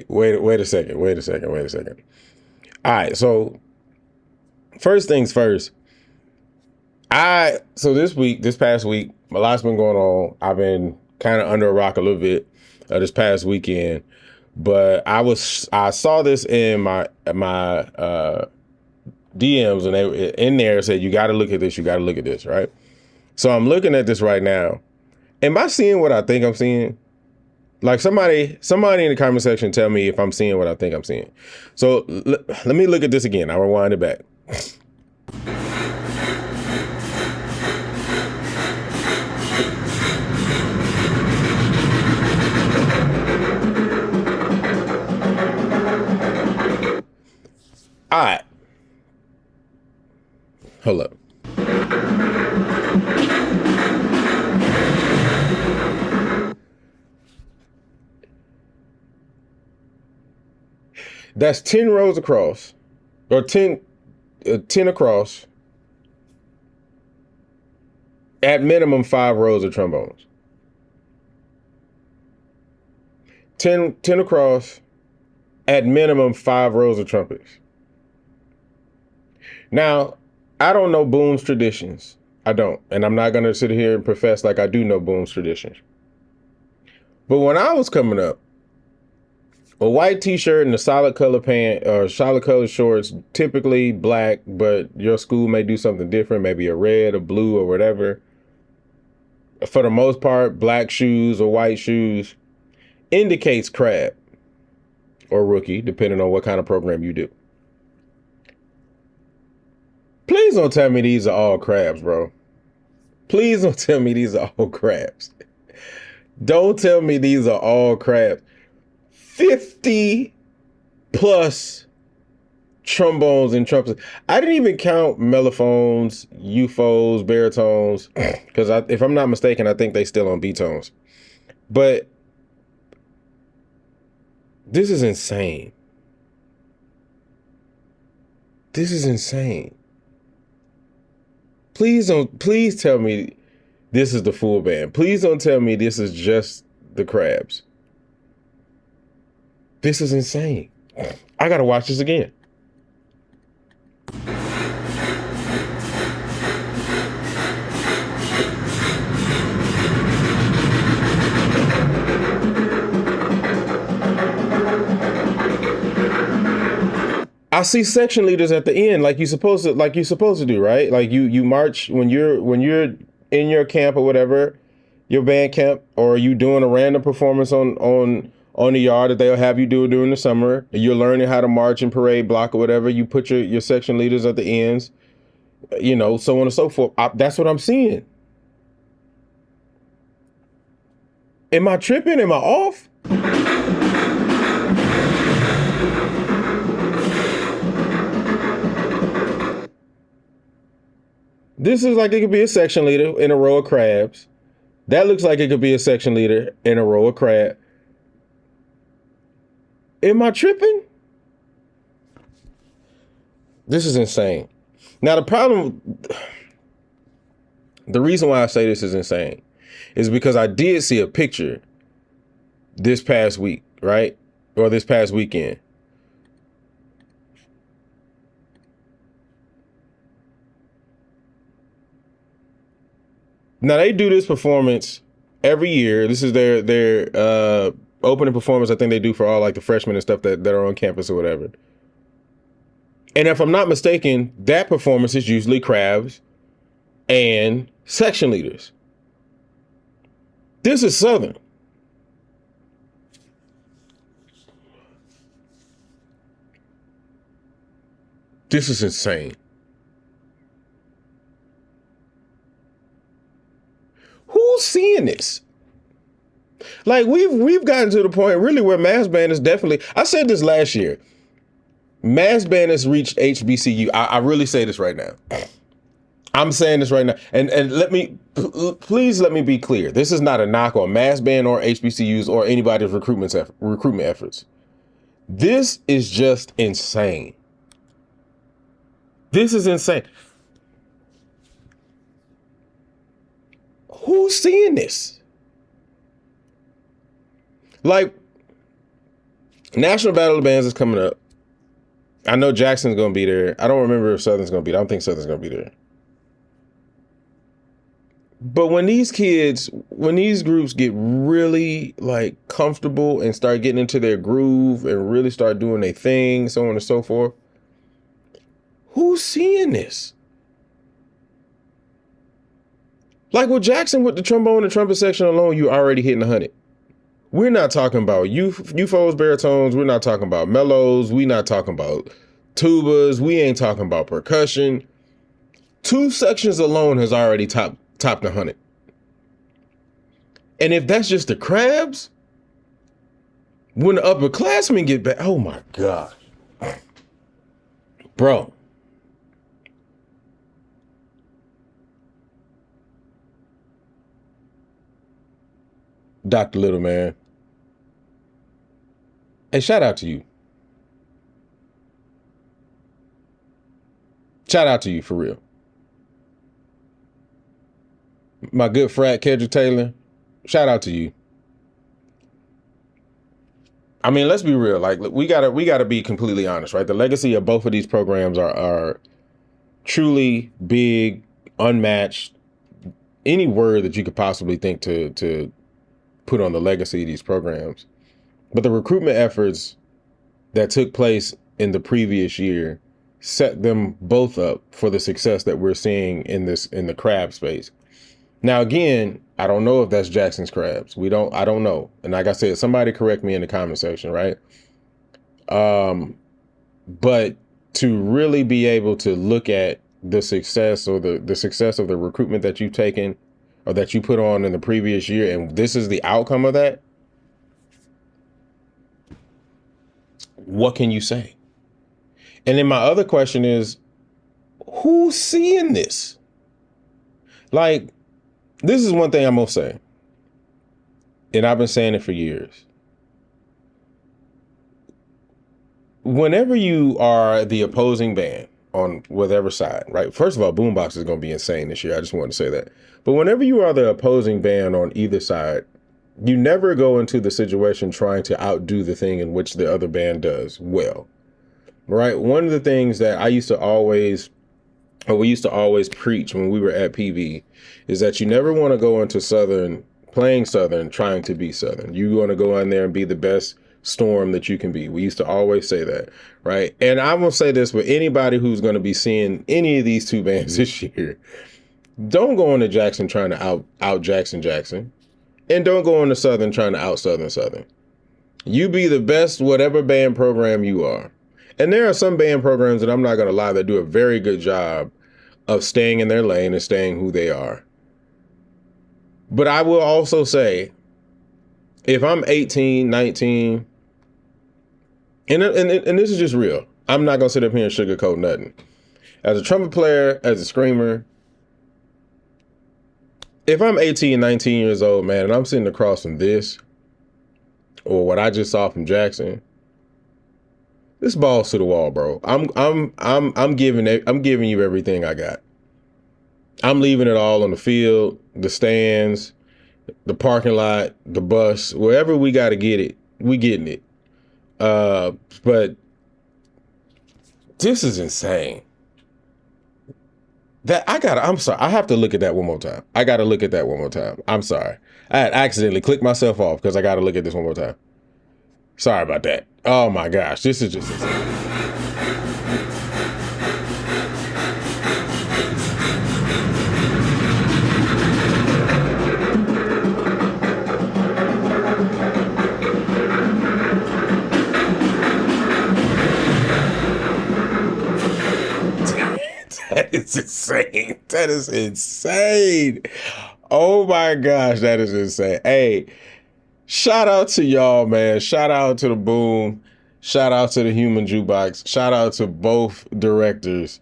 Wait a second. All right, so first things first. This past week, a lot's been going on. I've been kind of under a rock a little bit this past weekend, but I saw this in my DMs, and they in there said you got to look at this. You got to look at this, right? So I'm looking at this right now. Am I seeing what I think I'm seeing? Like somebody in the comment section tell me if I'm seeing what I think I'm seeing. So let me look at this again. I'll rewind it back. All right. Hold up. That's 10 rows across, or 10 across, at minimum 5 rows of trombones. 10 across, at minimum 5 rows of trumpets. Now, I don't know Boone's traditions. I don't. And I'm not going to sit here and profess like I do know Boone's traditions. But when I was coming up, a white t-shirt and a solid color pant or solid color shorts, typically black, but your school may do something different, maybe a red or blue or whatever. For the most part, black shoes or white shoes indicates crab or rookie, depending on what kind of program you do. Please don't tell me these are all crabs, bro. Please don't tell me these are all crabs. Don't tell me these are all crabs. 50 plus trombones and trumpets. I didn't even count mellophones, euphos, baritones, because if I'm not mistaken, I think they still on B-tones. But this is insane. This is insane. Please tell me this is the full band. Please don't tell me this is just the crabs. This is insane. I gotta watch this again. I see section leaders at the end, like you're supposed to do, right? Like you march when you're in your camp or whatever, your band camp, or you doing a random performance on the yard that they'll have you do during the summer. You're learning how to march and parade block or whatever. You put your section leaders at the ends, so on and so forth. That's what I'm seeing. Am I tripping? Am I off? This is like it could be a section leader in a row of crabs. That looks like it could be a section leader in a row of crab. Am I tripping? This is insane. Now, the reason why I say this is insane is because I did see a picture this past week, right? Or this past weekend. Now, they do this performance every year. This is their opening performance. I think they do for all like the freshmen and stuff that are on campus or whatever. And if I'm not mistaken, that performance is usually crabs and section leaders. This is Southern. This is insane. Who's seeing this? Like we've gotten to the point really where mass band is definitely, I said this last year, mass band has reached HBCU. I really say this right now. I'm saying this right now. And please let me be clear. This is not a knock on mass band or HBCUs or anybody's recruitment efforts. This is just insane. This is insane. Who's seeing this? Like, National Battle of the Bands is coming up. I know Jackson's going to be there. I don't remember if Southern's going to be there. I don't think Southern's going to be there. But when these groups get really like comfortable and start getting into their groove and really start doing their thing, so on and so forth, who's seeing this? Like with Jackson, with the trombone and trumpet section alone, you already hitting 100. We're not talking about euphos, baritones. We're not talking about mellows. We're not talking about tubas. We ain't talking about percussion. 2 sections alone has already topped 100. And if that's just the crabs, when the upperclassmen get back, oh my God. Bro. Dr. Little, man. Hey, shout out to you. Shout out to you, for real. My good frat, Kedrick Taylor, shout out to you. I mean, let's be real. Like, we gotta be completely honest, right? The legacy of both of these programs are truly big, unmatched. Any word that you could possibly think to put on the legacy of these programs. But the recruitment efforts that took place in the previous year set them both up for the success that we're seeing in the crab space. Now, again, I don't know if that's Jackson's crabs. I don't know. And like I said, somebody correct me in the comment section, right? But to really be able to look at the success or the success of the recruitment that you've taken or that you put on in the previous year, and this is the outcome of that, what can you say? And then my other question is, who's seeing this? Like, this is one thing I'm going to say, and I've been saying it for years. Whenever you are the opposing band on whatever side, right? First of all, Boombox is going to be insane this year. I just wanted to say that. But whenever you are the opposing band on either side, you never go into the situation trying to outdo the thing in which the other band does well, right? One of the things that we used to always preach when we were at PV is that you never want to go into Southern, playing Southern, trying to be Southern. You want to go in there and be the best Storm that you can be. We used to always say that, right? And I will say this with anybody who's going to be seeing any of these two bands this year. Don't go into Jackson trying to out Jackson. And don't go into Southern trying to out Southern. You be the best whatever band program you are. And there are some band programs that I'm not going to lie that do a very good job of staying in their lane and staying who they are. But I will also say, if I'm 18, 19, and this is just real, I'm not going to sit up here and sugarcoat nothing. As a trumpet player, as a screamer, if I'm 18, 19 years old, man, and I'm sitting across from this, or what I just saw from Jackson, this ball's to the wall, bro. I'm giving you everything I got. I'm leaving it all on the field, the stands, the parking lot, the bus, wherever we got to get it, we getting it. But this is insane. I'm sorry. I have to look at that one more time. I'm sorry. I had accidentally clicked myself off because I got to look at this one more time. Sorry about that. Oh my gosh. This is just insane. That is insane. That is insane. Oh my gosh, that is insane. Hey, shout out to y'all, man. Shout out to the Boom. Shout out to the Human Jukebox. Shout out to both directors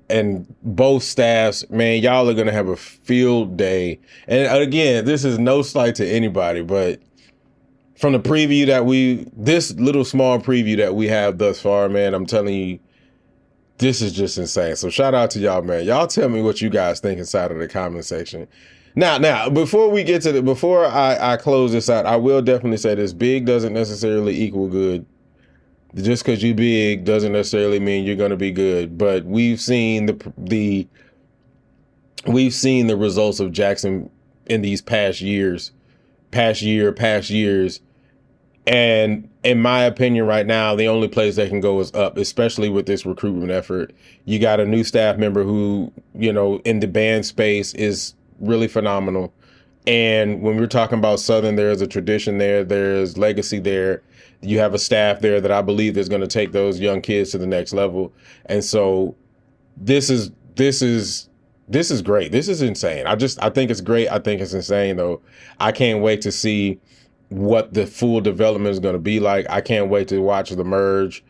and both staffs. Man, y'all are going to have a field day. And again, this is no slight to anybody, but from the preview this little small preview that we have thus far, man, I'm telling you, this is just insane. So shout out to y'all, man. Y'all tell me what you guys think inside of the comment section. Now, before we get to before I close this out, I will definitely say this: big doesn't necessarily equal good. Just because you big doesn't necessarily mean you're going to be good. But we've seen the results of Jackson in these past years, and in my opinion, right now, the only place that can go is up, especially with this recruitment effort. You got a new staff member who, in the band space is really phenomenal. And when we're talking about Southern, there's a tradition there, there's legacy there. You have a staff there that I believe is going to take those young kids to the next level. And so this is great. This is insane. I think it's great. I think it's insane though. I can't wait to see what the full development is going to be like. I can't wait to watch the merge.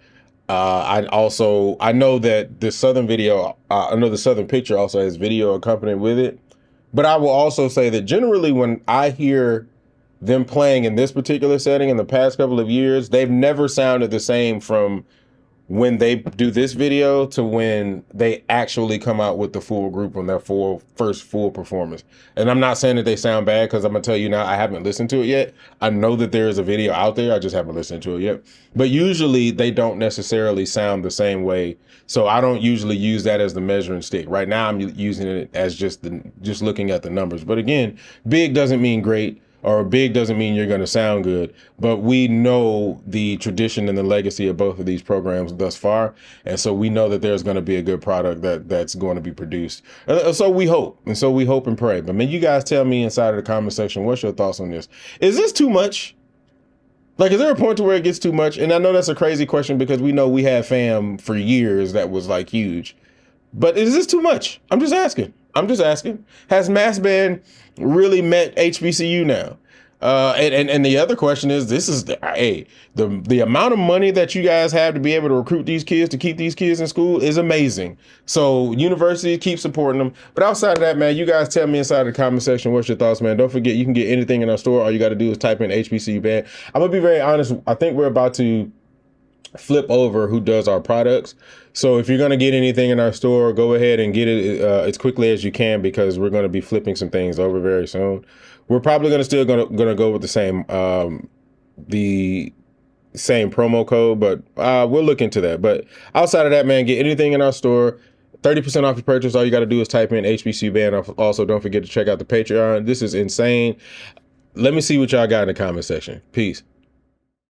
I know that the Southern video, I know the Southern picture also has video accompanied with it. But I will also say that generally when I hear them playing in this particular setting in the past couple of years, they've never sounded the same from when they do this video to when they actually come out with the full group on their first full performance. And I'm not saying that they sound bad, because I'm gonna tell you now, I haven't listened to it yet. I know that there is a video out there, I just haven't listened to it yet. But usually they don't necessarily sound the same way. So I don't usually use that as the measuring stick. Right now I'm using it as just looking at the numbers. But again, big doesn't mean great, or big doesn't mean you're going to sound good, but we know the tradition and the legacy of both of these programs thus far. And so we know that there's going to be a good product that's going to be produced. So we hope. And so we hope and pray. But man, you guys tell me inside of the comment section, what's your thoughts on this? Is this too much? Like, is there a point to where it gets too much? And I know that's a crazy question, because we know we had fam for years that was like huge. But is this too much? I'm just asking. Has Mass Band really met HBCU now? And the other question is, this is the amount of money that you guys have to be able to recruit these kids, to keep these kids in school, is amazing. So universities, keep supporting them. But outside of that, man, you guys tell me inside the comment section what's your thoughts, man. Don't forget, you can get anything in our store. All you got to do is type in HBCU band. I'm gonna be very honest. I think we're about to flip over who does our products. So if you're going to get anything in our store, go ahead and get it as quickly as you can, because we're going to be flipping some things over very soon. We're probably going to go with the same promo code, but we'll look into that. But outside of that, man, get anything in our store. 30% off your purchase. All you got to do is type in HBCU band. Also, don't forget to check out the Patreon. This is insane. Let me see what y'all got in the comment section. Peace.